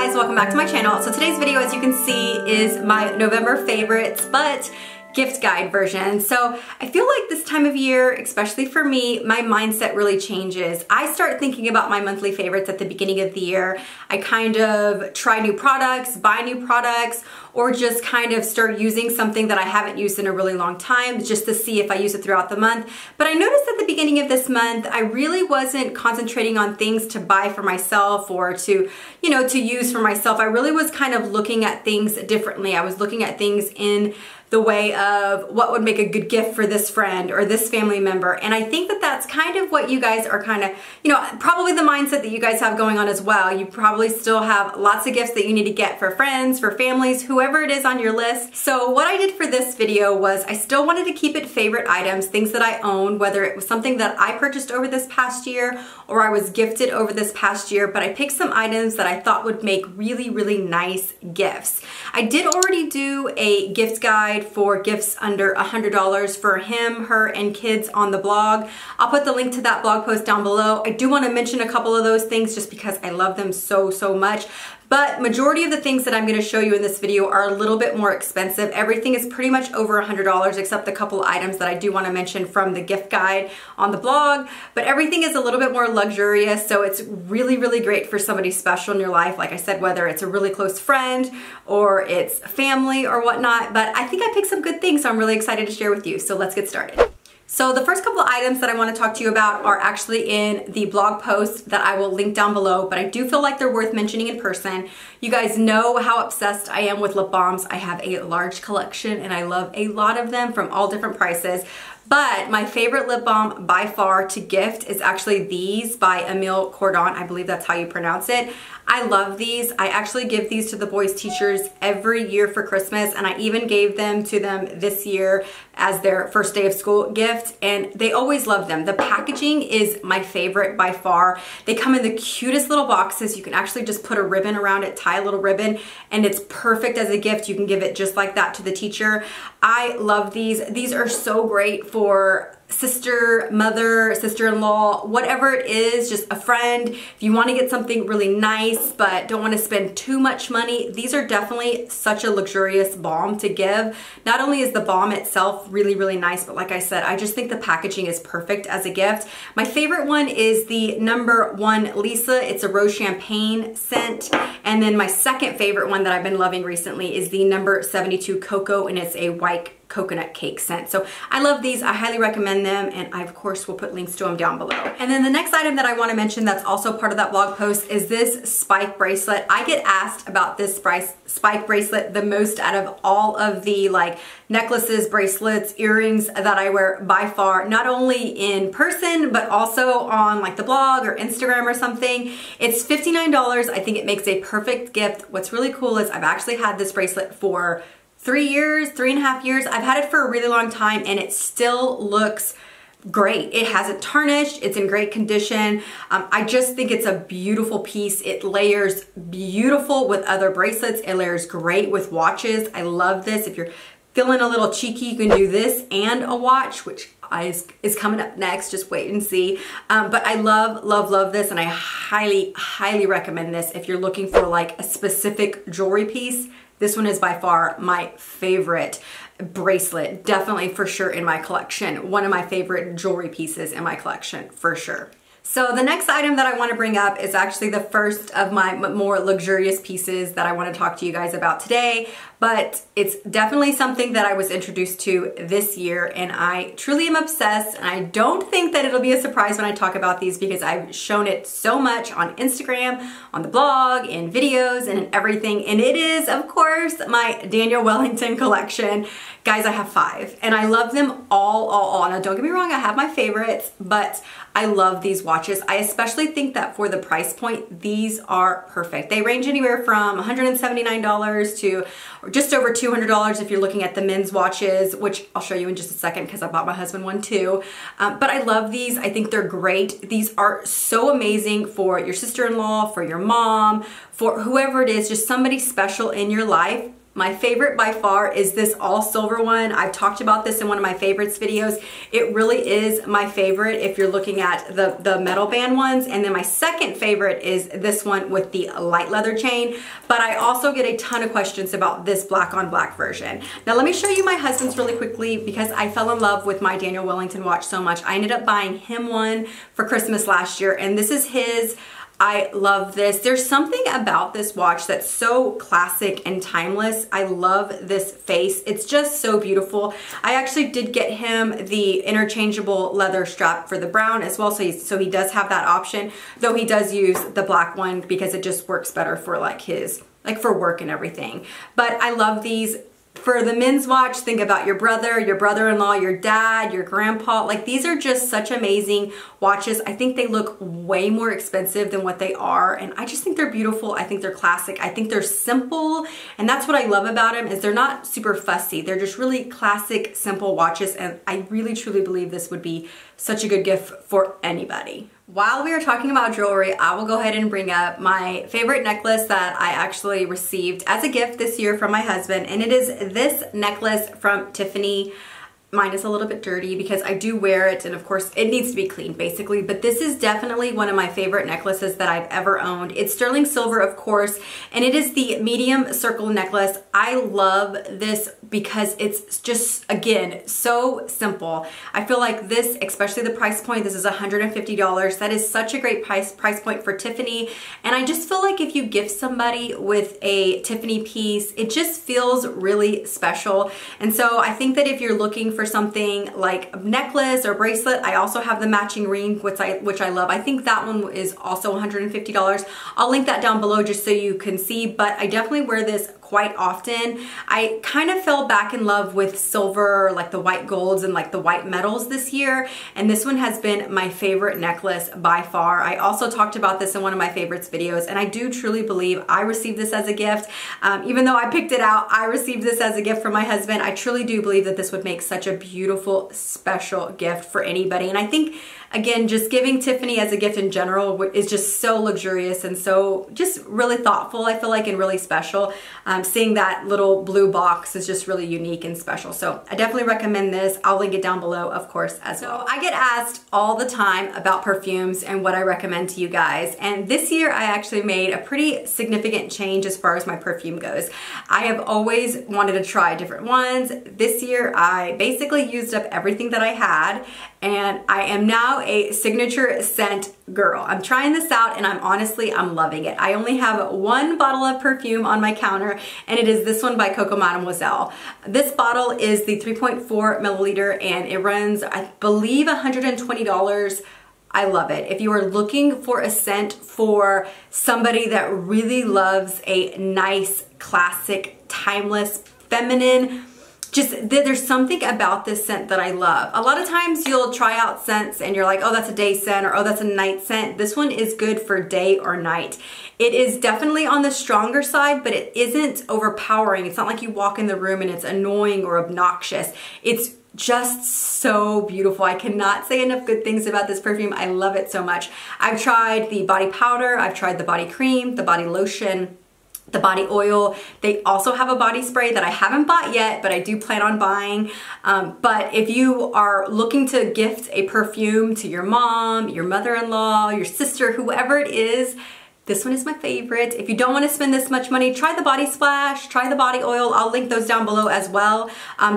guys, welcome back to my channel. So today's video, as you can see, is my November favorites, but gift guide version. So I feel like this time of year, especially for me, my mindset really changes. I start thinking about my monthly favorites at the beginning of the year. I kind of try new products, buy new products, or just kind of start using something that I haven't used in a really long time just to see if I use it throughout the month. But I noticed at the beginning of this month, I really wasn't concentrating on things to buy for myself or to, to use for myself. I really was kind of looking at things differently. I was looking at things in the way of what would make a good gift for this friend or this family member. And I think that that's kind of what you guys are kind of, probably the mindset that you guys have going on as well. You probably still have lots of gifts that you need to get for friends, for families, whoever it is on your list. So what I did for this video was I still wanted to keep it favorite items, things that I own, whether it was something that I purchased over this past year or I was gifted over this past year, but I picked some items that I thought would make really, really nice gifts. I did already do a gift guide for gifts under $100 for him, her, and kids on the blog. I'll put the link to that blog post down below. I do want to mention a couple of those things just because I love them so, so much. But majority of the things that I'm going to show you in this video are a little bit more expensive. Everything is pretty much over $100 except the couple items that I do want to mention from the gift guide on the blog. But everything is a little bit more luxurious, so it's really, really great for somebody special in your life. Like I said, whether it's a really close friend or it's family or whatnot. But I think I picked some good things, so I'm really excited to share with you. So let's get started. So the first couple of items that I want to talk to you about are actually in the blog post that I will link down below, but I do feel like they're worth mentioning in person. You guys know how obsessed I am with lip balms. I have a large collection and I love a lot of them from all different prices. But my favorite lip balm by far to gift is actually these by Emil Cordon. I believe that's how you pronounce it. I love these. I actually give these to the boys' teachers every year for Christmas, and I even gave them to them this year as their first day of school gift, and they always love them. The packaging is my favorite by far. They come in the cutest little boxes. You can actually just put a ribbon around it, tie a little ribbon, and it's perfect as a gift. You can give it just like that to the teacher. I love these. These are so great for sister, mother, sister-in-law, whatever it is, just a friend. If you want to get something really nice but don't want to spend too much money, these are definitely such a luxurious balm to give. Not only is the balm itself really, really nice, but like I said, I just think the packaging is perfect as a gift. My favorite one is the number 1 Lisa. It's a rose champagne scent. And then my second favorite one that I've been loving recently is the number 72 Coco, and it's a white coconut cake scent. So I love these. I highly recommend them, and I of course will put links to them down below. And then the next item that I want to mention that's also part of that blog post is this spike bracelet. I get asked about this spike bracelet the most out of all of the necklaces, bracelets, earrings that I wear by far, not only in person but also on the blog or Instagram or something. It's $59. I think it makes a perfect gift. What's really cool is I've actually had this bracelet for 3.5 years. I've had it for a really long time and it still looks great. It hasn't tarnished. It's in great condition. I just think it's a beautiful piece. It layers beautiful with other bracelets. It layers great with watches. I love this. If you're feeling a little cheeky, you can do this and a watch, which is coming up next. Just wait and see. But I love, love, love this, and I highly, highly recommend this if you're looking for a specific jewelry piece. This one is by far my favorite bracelet, definitely for sure in my collection. One of my favorite jewelry pieces in my collection, for sure. So the next item that I want to bring up is actually the first of my more luxurious pieces that I want to talk to you guys about today, but it's definitely something that I was introduced to this year, and I truly am obsessed, and I don't think that it'll be a surprise when I talk about these because I've shown it so much on Instagram, on the blog, in videos, and in everything, and it is, of course, my Daniel Wellington collection. Guys, I have 5, and I love them all. Now, don't get me wrong, I have my favorites, but I love these watches. I especially think that for the price point, these are perfect. They range anywhere from $179 to just over $200 if you're looking at the men's watches, which I'll show you in just a second because I bought my husband one too. But I love these. I think they're great. These are so amazing for your sister-in-law, for your mom, for whoever it is, just somebody special in your life. My favorite by far is this all silver one. I've talked about this in one of my favorites videos. It really is my favorite if you're looking at the metal band ones. And then my second favorite is this one with the light leather chain. But I also get a ton of questions about this black on black version. Now let me show you my husband's really quickly because I fell in love with my Daniel Wellington watch so much. I ended up buying him one for Christmas last year, and this is his. I love this. There's something about this watch that's so classic and timeless. I love this face. It's just so beautiful. I actually did get him the interchangeable leather strap for the brown as well, so he does have that option, though he does use the black one because it just works better for like for work and everything. But I love these. For the men's watch, think about your brother-in-law, your dad, your grandpa. Like, these are just such amazing watches. I think they look way more expensive than what they are, and I just think they're beautiful. I think they're classic. I think they're simple, and that's what I love about them is they're not super fussy. They're just really classic, simple watches, and I really truly believe this would be such a good gift for anybody. While we are talking about jewelry, I will go ahead and bring up my favorite necklace that I actually received as a gift this year from my husband, and it is this necklace from Tiffany. Mine is a little bit dirty because I do wear it, and of course it needs to be cleaned basically, but this is definitely one of my favorite necklaces that I've ever owned. It's sterling silver, of course, and it is the medium circle necklace. I love this because it's just, again, so simple. I feel like this, especially the price point, this is $150. That is such a great price point for Tiffany, and I just feel like if you gift somebody with a Tiffany piece, it just feels really special. And so I think that if you're looking for something like a necklace or bracelet, I also have the matching ring, which I love. I think that one is also $150. I'll link that down below just so you can see, but I definitely wear this quite often. I kind of fell back in love with silver, like the white golds and like the white metals this year, and this one has been my favorite necklace by far. I also talked about this in one of my favorites videos, and I do truly believe I received this as a gift. Even though I picked it out, I received this as a gift from my husband. I truly do believe that this would make such a beautiful, special gift for anybody, and I think, again, just giving Tiffany as a gift in general is just so luxurious and so just really thoughtful, I feel like, and really special. Seeing that little blue box is just really unique and special. So I definitely recommend this. I'll link it down below, of course, as well. I get asked all the time about perfumes and what I recommend to you guys. And this year I actually made a pretty significant change as far as my perfume goes. I have always wanted to try different ones. This year I basically used up everything that I had, and I am now a signature scent girl. I'm trying this out, and I'm loving it. I only have one bottle of perfume on my counter, and it is this one by Coco Mademoiselle. This bottle is the 3.4 milliliter, and it runs, I believe, $120. I love it. If you are looking for a scent for somebody that really loves a nice, classic, timeless, feminine, there's something about this scent that I love. A lot of times you'll try out scents and you're like, oh, that's a day scent, or oh, that's a night scent. This one is good for day or night. It is definitely on the stronger side, but it isn't overpowering. It's not like you walk in the room and it's annoying or obnoxious. It's just so beautiful. I cannot say enough good things about this perfume. I love it so much. I've tried the body powder, I've tried the body cream, the body lotion, the body oil. They also have a body spray that I haven't bought yet, but I do plan on buying. But if you are looking to gift a perfume to your mom, your mother-in-law, your sister, whoever it is, this one is my favorite. If you don't want to spend this much money, try the body splash, try the body oil. I'll link those down below as well.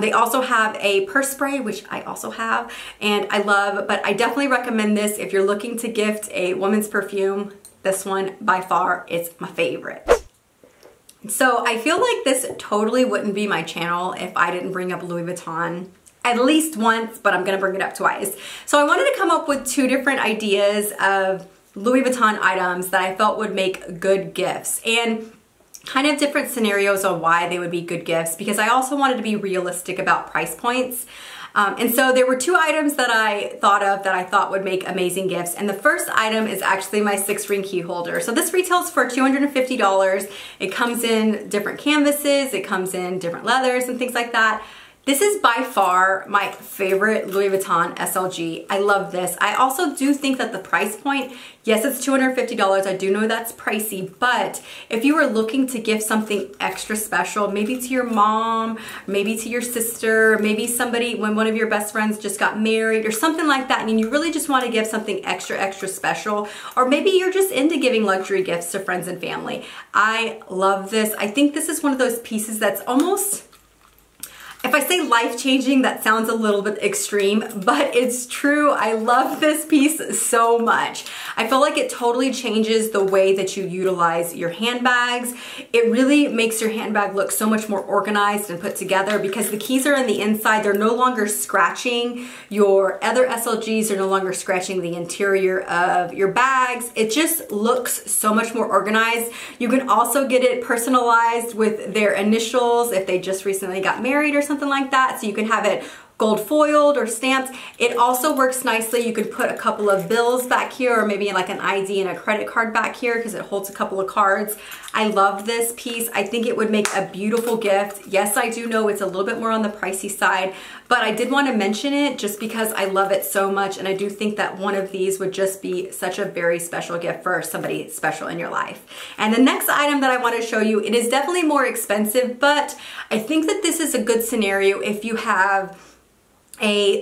They also have a purse spray, which I also have and I love, but I definitely recommend this if you're looking to gift a woman's perfume. This one by far is my favorite. So I feel like this totally wouldn't be my channel if I didn't bring up Louis Vuitton at least once, but I'm gonna bring it up twice. So I wanted to come up with two different ideas of Louis Vuitton items that I felt would make good gifts, and kind of different scenarios on why they would be good gifts, because I also wanted to be realistic about price points. And so there were two items that I thought of that I thought would make amazing gifts. And the first item is actually my 6-ring key holder. So this retails for $250. It comes in different canvases, it comes in different leathers and things like that. This is by far my favorite Louis Vuitton SLG. I love this. I also do think that the price point, yes, it's $250. I do know that's pricey, but if you were looking to gift something extra special, maybe to your mom, maybe to your sister, maybe somebody when one of your best friends just got married or something like that, and you really just want to give something extra special, or maybe you're just into giving luxury gifts to friends and family. I love this. I think this is one of those pieces that's almost, if I say life-changing, that sounds a little bit extreme, but it's true. I love this piece so much. I feel like it totally changes the way that you utilize your handbags. It really makes your handbag look so much more organized and put together because the keys are on the inside. They're no longer scratching your other SLGs. They're no longer scratching the interior of your bags. It just looks so much more organized. You can also get it personalized with their initials if they just recently got married or something like that, so you can have it gold foiled or stamped. It also works nicely. You could put a couple of bills back here, or maybe like an ID and a credit card back here because it holds a couple of cards. I love this piece. I think it would make a beautiful gift. Yes, I do know it's a little bit more on the pricey side, but I did want to mention it just because I love it so much, and I do think that one of these would just be such a very special gift for somebody special in your life. And the next item that I want to show you, it is definitely more expensive, but I think that this is a good scenario if you have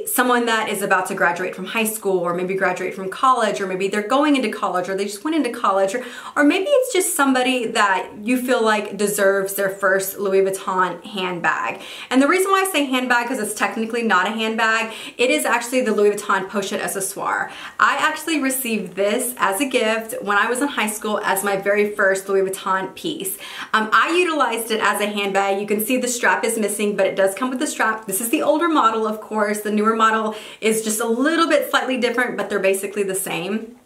someone that is about to graduate from high school, or maybe graduate from college, or maybe they're going into college, or they just went into college, or maybe it's just somebody that you feel like deserves their first Louis Vuitton handbag. And the reason why I say handbag, because it's technically not a handbag, it is actually the Louis Vuitton pochette accessoire. I actually received this as a gift when I was in high school as my very first Louis Vuitton piece. I utilized it as a handbag. You can see the strap is missing, but it does come with the strap. This is the older model, of course. The newer model is just a little bit slightly different, but they're basically the same.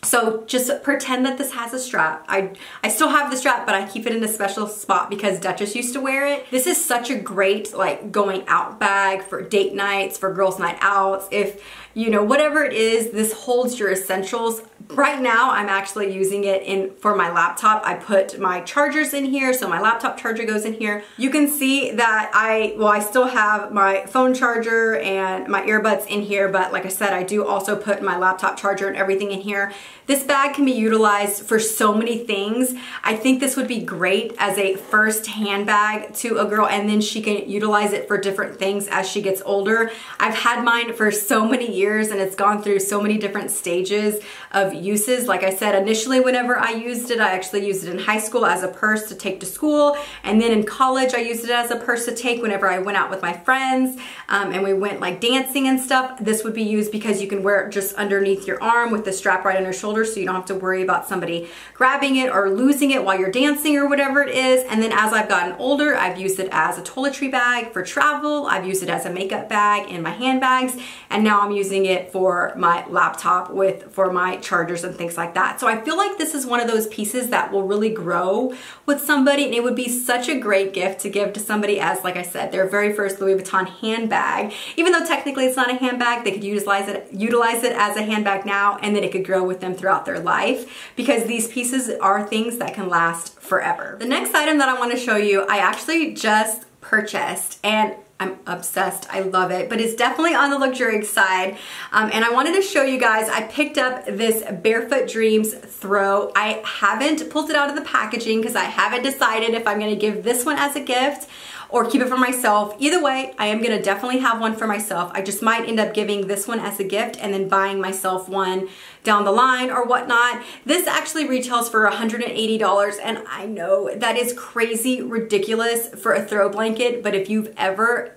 So just pretend that this has a strap. I still have the strap, but I keep it in a special spot because Duchess used to wear it. This is such a great like going out bag for date nights, for girls' night outs. If you know, whatever it is, this holds your essentials. Right now, I'm actually using it for my laptop. I put my chargers in here, so my laptop charger goes in here. You can see that I still have my phone charger and my earbuds in here, but like I said, I do also put my laptop charger and everything in here. This bag can be utilized for so many things. I think this would be great as a first handbag to a girl, and then she can utilize it for different things as she gets older. I've had mine for so many years, and it's gone through so many different stages of uses. Like I said, initially whenever I used it, I actually used it in high school as a purse to take to school, and then in college I used it as a purse to take whenever I went out with my friends and we went like dancing and stuff. This would be used because you can wear it just underneath your arm with the strap right on your shoulder, so you don't have to worry about somebody grabbing it or losing it while you're dancing or whatever it is. And then as I've gotten older, I've used it as a toiletry bag for travel. I've used it as a makeup bag in my handbags, and now I'm using it for my laptop for my chargers and things like that. So I feel like this is one of those pieces that will really grow with somebody, and it would be such a great gift to give to somebody as, like I said, their very first Louis Vuitton handbag. Even though technically it's not a handbag, they could utilize it as a handbag now, and then it could grow with them throughout their life, because these pieces are things that can last forever. The next item that I want to show you, I actually just purchased, and I'm obsessed. I love it, but it's definitely on the luxurious side. And I wanted to show you guys, I picked up this Barefoot Dreams throw. I haven't pulled it out of the packaging because I haven't decided if I'm gonna give this one as a gift or keep it for myself. Either way, I am gonna definitely have one for myself. I just might end up giving this one as a gift and then buying myself one down the line or whatnot. This actually retails for $180, and I know that is crazy ridiculous for a throw blanket, but if you've ever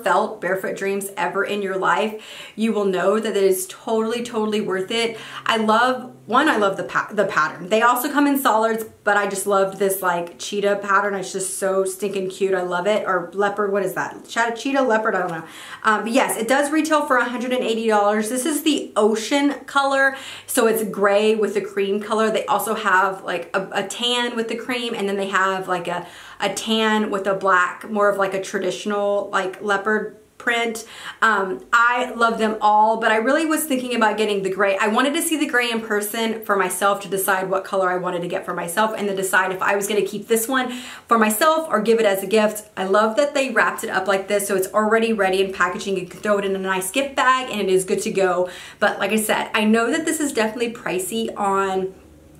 felt Barefoot Dreams ever in your life, you will know that it is totally worth it. I love the pattern. They also come in solids, but I just loved this like cheetah pattern. It's just so stinking cute. I love it. Or leopard, what is that? Cheetah, leopard, I don't know. But yes, it does retail for $180. This is the ocean color, so it's gray with the cream color. They also have like a tan with the cream, and then they have like a tan with a black, more of like a traditional like leopard print. I love them all, but I really was thinking about getting the gray. I wanted to see the gray in person for myself to decide what color I wanted to get for myself and to decide if I was gonna keep this one for myself or give it as a gift. I love that they wrapped it up like this, so it's already ready in packaging. You can throw it in a nice gift bag and it is good to go. But like I said, I know that this is definitely pricey on,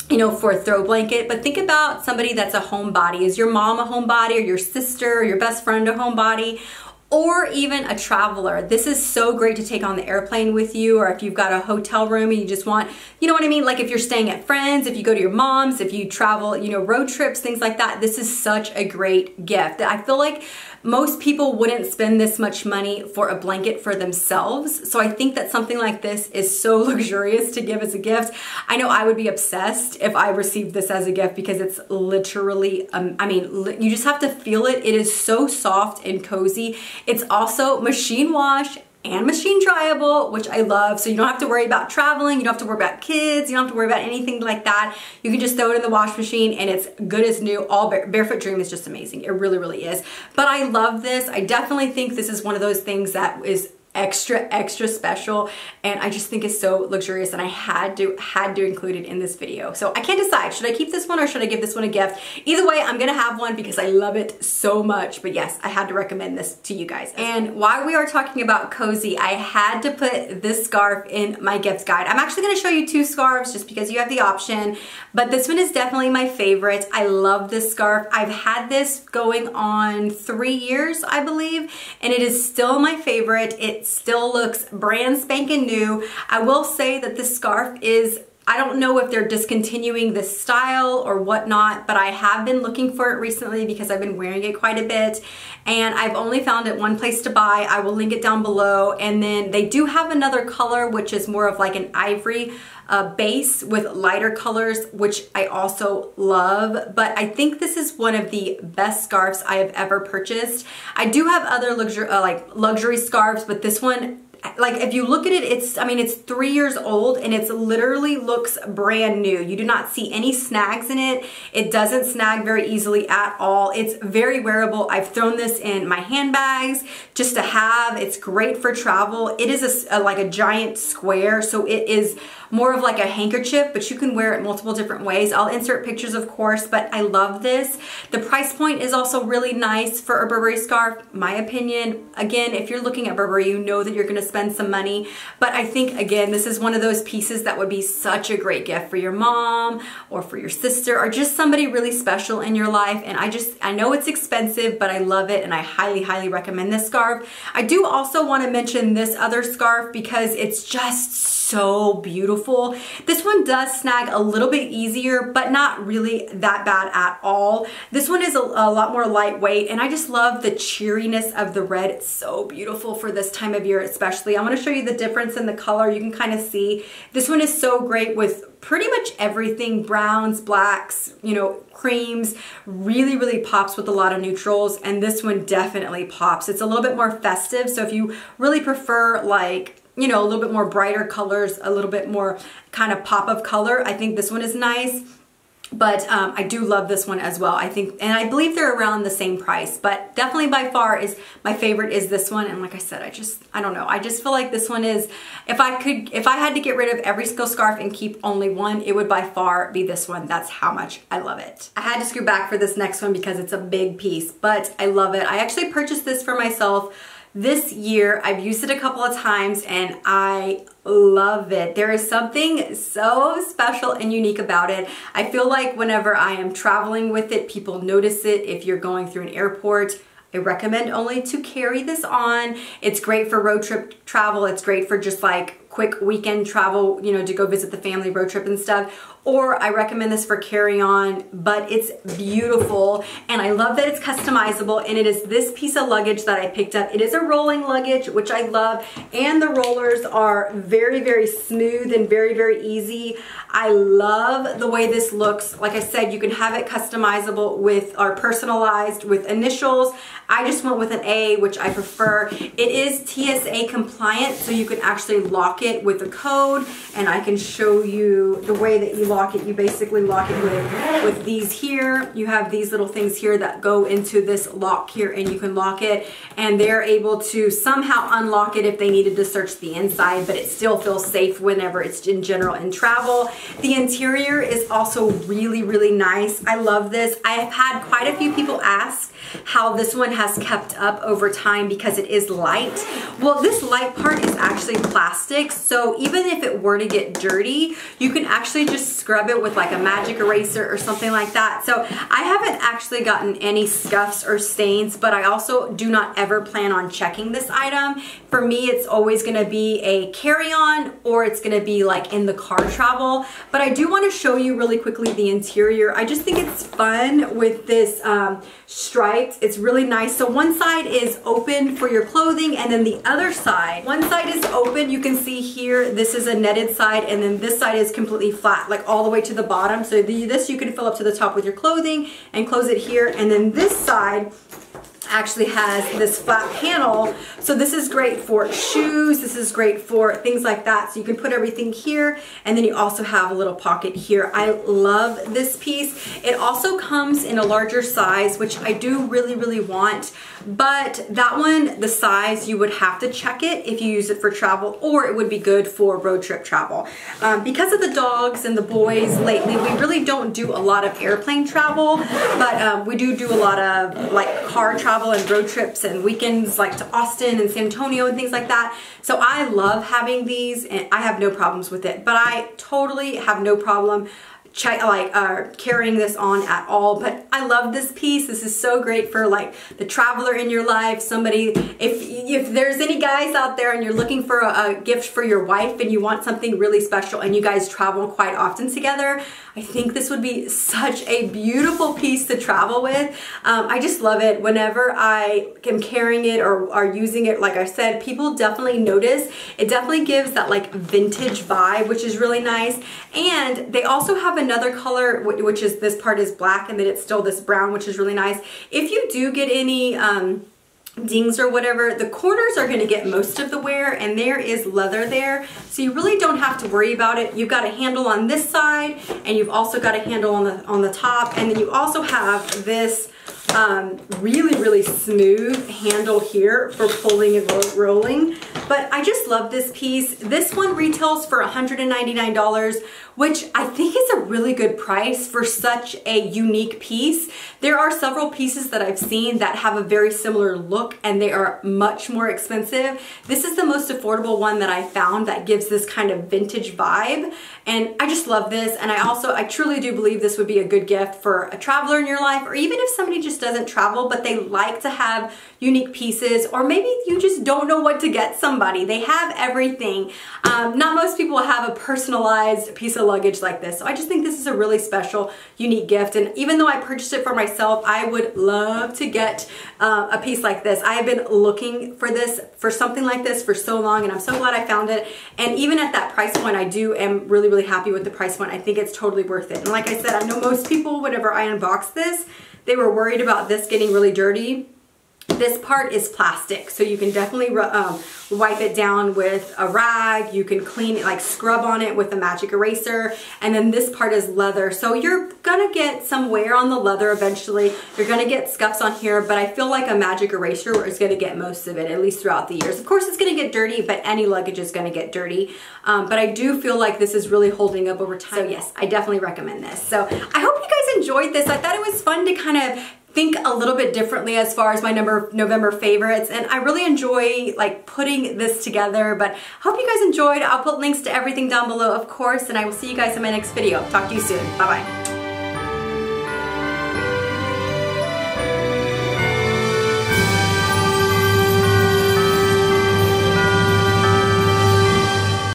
you know, for a throw blanket, but think about somebody that's a homebody. Is your mom a homebody, or your sister or your best friend a homebody? Or even a traveler. This is so great to take on the airplane with you, or if you've got a hotel room and you just want, you know what I mean? Like if you're staying at friends, if you go to your mom's, if you travel, you know, road trips, things like that. This is such a great gift. I feel like most people wouldn't spend this much money for a blanket for themselves. So I think that something like this is so luxurious to give as a gift. I know I would be obsessed if I received this as a gift because it's literally, I mean, you just have to feel it. It is so soft and cozy. It's also machine wash and machine dryable, which I love. So you don't have to worry about traveling, you don't have to worry about kids, you don't have to worry about anything like that. You can just throw it in the wash machine and it's good as new. All Barefoot Dream is just amazing. It really, really is. But I love this. I definitely think this is one of those things that is extra special, and I just think it's so luxurious, and I had to include it in this video. So I can't decide, should I keep this one or should I give this one a gift? Either way, I'm gonna have one because I love it so much. But yes, I had to recommend this to you guys. And while we are talking about cozy, I had to put this scarf in my gift guide. I'm actually gonna show you two scarves just because you have the option, but this one is definitely my favorite. I love this scarf. I've had this going on 3 years, I believe, and it is still my favorite. It still looks brand spanking new. I will say that this scarf is, I don't know if they're discontinuing this style or whatnot, but I have been looking for it recently because I've been wearing it quite a bit, and I've only found it one place to buy. I will link it down below. And then they do have another color, which is more of like an ivory base with lighter colors, which I also love. But I think this is one of the best scarves I have ever purchased. I do have other luxury scarves, but this one, like if you look at it, it's 3 years old and it's literally looks brand new. You do not see any snags in it. It doesn't snag very easily at all. It's very wearable. I've thrown this in my handbags just to have. It's great for travel. It is like a giant square, so it is more of like a handkerchief, but you can wear it multiple different ways. I'll insert pictures, of course, but I love this. The price point is also really nice for a Burberry scarf, my opinion. Again, if you're looking at Burberry, you know that you're gonna spend some money, but I think, again, this is one of those pieces that would be such a great gift for your mom or for your sister or just somebody really special in your life. And I know it's expensive, but I love it, and I highly recommend this scarf. I do also want to mention this other scarf because it's just so beautiful. This one does snag a little bit easier, but not really that bad at all. This one is a lot more lightweight, and I just love the cheeriness of the red. It's so beautiful for this time of year especially. I want to show you the difference in the color. You can kind of see. This one is so great with pretty much everything, browns, blacks, you know, creams. Really pops with a lot of neutrals, and this one definitely pops. It's a little bit more festive, so if you really prefer, like, you know, a little bit more brighter colors, a little bit more kind of pop of color, I think this one is nice. But I do love this one as well. I think, and I believe they're around the same price, but definitely by far is my favorite is this one. And like I said, I don't know. I just feel like this one is, if I had to get rid of every single scarf and keep only one, it would by far be this one. That's how much I love it. I had to scoot back for this next one because it's a big piece, but I love it. I actually purchased this for myself this year. I've used it a couple of times and I love it. There is something so special and unique about it. I feel like whenever I am traveling with it, people notice it. If you're going through an airport, I recommend only to carry this on. It's great for road trip travel. It's great for just like quick weekend travel, you know, to go visit the family, road trip and stuff. Or I recommend this for carry on, but it's beautiful. And I love that it's customizable, and it is this piece of luggage that I picked up. It is a rolling luggage, which I love. And the rollers are very smooth and very easy. I love the way this looks. Like I said, you can have it customizable with, or personalized with initials. I just went with an A, which I prefer. It is TSA compliant, so you can actually lock it it with a code, and I can show you the way that you lock it. You basically lock it with these here. You have these little things here that go into this lock here, and you can lock it, and they're able to somehow unlock it if they needed to search the inside, but it still feels safe whenever it's in general in travel. The interior is also really, really nice. I love this. I have had quite a few people ask how this one has kept up over time because it is light. Well, this light part is actually plastic, so even if it were to get dirty, you can actually just scrub it with like a magic eraser or something like that. So I haven't actually gotten any scuffs or stains, but I also do not ever plan on checking this item. For me, it's always gonna be a carry-on, or it's gonna be like in the car travel. But I do wanna show you really quickly the interior. I just think it's fun with this striped. It's really nice. So one side is open for your clothing, and then the other side, one side is open. You can see here, this is a netted side, and then this side is completely flat, like all the way to the bottom. So this you can fill up to the top with your clothing and close it here. And then this side actually has this flat panel. So this is great for shoes. This is great for things like that. So you can put everything here, and then you also have a little pocket here. I love this piece. It also comes in a larger size, which I do really, really want. But that one, the size, you would have to check it if you use it for travel, or it would be good for road trip travel. Because of the dogs and the boys lately, we really don't do a lot of airplane travel, but we do a lot of like car travel and road trips and weekends, like to Austin and San Antonio and things like that. So I love having these, and I have no problems with it, but I totally have no problem carrying this on at all. But I love this piece. This is so great for like the traveler in your life. Somebody, if there's any guys out there and you're looking for a gift for your wife and you want something really special and you guys travel quite often together, I think this would be such a beautiful piece to travel with. I just love it. Whenever I am carrying it or are using it, like I said, people definitely notice. It definitely gives that like vintage vibe, which is really nice. And they also have another color, which is, this part is black, and then it's still this brown, which is really nice. If you do get any dings or whatever, the corners are going to get most of the wear, and there is leather there, so you really don't have to worry about it. You've got a handle on this side, and you've also got a handle on the top, and then you also have this really, really smooth handle here for pulling and rolling. But I just love this piece. This one retails for $199, which I think is a really good price for such a unique piece. There are several pieces that I've seen that have a very similar look, and they are much more expensive. This is the most affordable one that I found that gives this kind of vintage vibe, and I just love this. And I truly do believe this would be a good gift for a traveler in your life, or even if somebody just doesn't travel but they like to have unique pieces, or maybe you just don't know what to get somebody. They have everything. Not most people have a personalized piece of luggage like this, so I just think this is a really special, unique gift. And even though I purchased it for myself, I would love to get a piece like this. I have been looking for something like this for so long, and I'm so glad I found it. And even at that price point, I am really, really happy with the price point. I think it's totally worth it. And like I said, I know most people, whenever I unbox this, they were worried about this getting really dirty. This part is plastic, so you can definitely wipe it down with a rag. You can clean it, like scrub on it with a magic eraser. And then this part is leather, so you're gonna get some wear on the leather eventually. You're gonna get scuffs on here, but I feel like a magic eraser is gonna get most of it, at least throughout the years. Of course, it's gonna get dirty, but any luggage is gonna get dirty. But I do feel like this is really holding up over time. So yes, I definitely recommend this. So I hope you guys enjoyed this. I thought it was fun to kind of think a little bit differently as far as my November favorites, and I really enjoy like putting this together. But I hope you guys enjoyed. I'll put links to everything down below, of course, and I will see you guys in my next video. Talk to you soon. Bye bye.